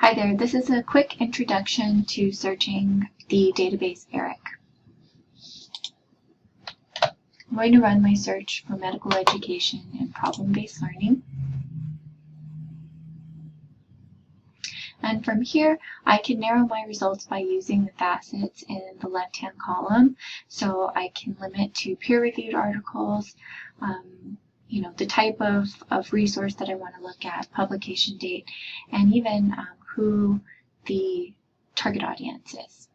Hi there, this is a quick introduction to searching the database ERIC. I'm going to run my search for medical education and problem-based learning. And from here, I can narrow my results by using the facets in the left-hand column. So I can limit to peer-reviewed articles, the type of resource that I want to look at, publication date, and even who the target audience is.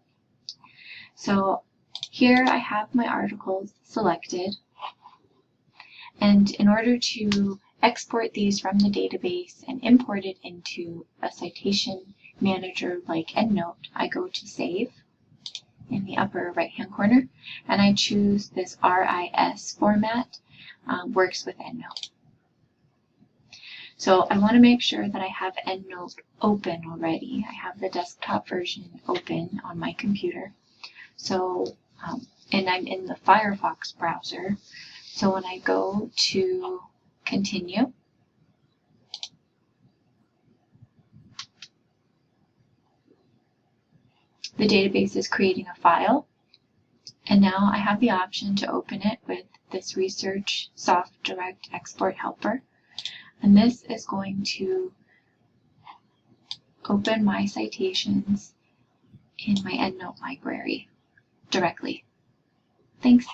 So here I have my articles selected, and in order to export these from the database and import it into a citation manager like EndNote, I go to Save in the upper right hand corner, and I choose this RIS format, works with EndNote. So I want to make sure that I have EndNote open already. I have the desktop version open on my computer. So, and I'm in the Firefox browser. So when I go to Continue, the database is creating a file. And now I have the option to open it with this Research Soft Direct Export Helper. And this is going to open my citations in my EndNote library directly. Thanks.